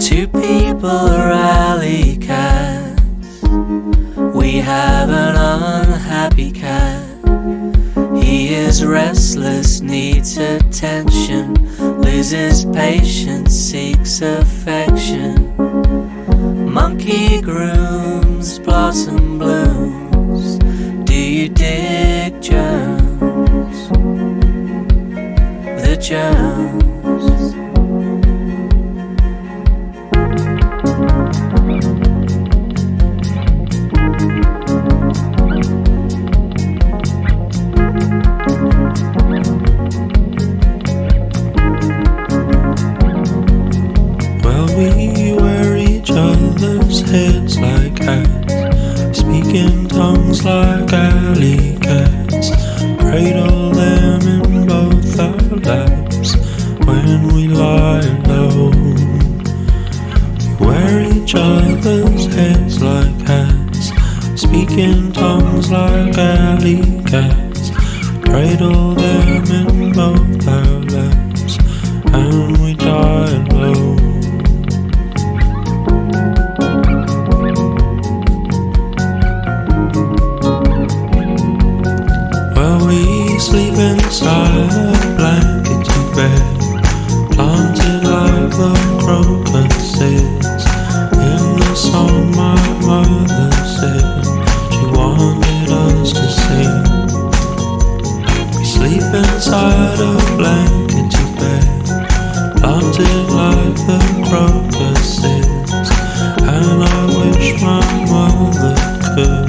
Two people are alley cats. We have an unhappy cat. He is restless, needs attention, loses patience, seeks affection. Monkey grooms, blossom blooms. Do you dig Jones? The Jones. We wear each other's heads like hats, speaking tongues like alley cats, cradle them in both our laps when we lie low. We wear each other's heads like hats, speaking tongues like alley cats, cradle them in both our laps and we die low. Sleep inside a blankety bed, planted like the crocuses in the song my mother said she wanted us to sing. We sleep inside a blankety bed, planted like the crocuses, and I wish my mother could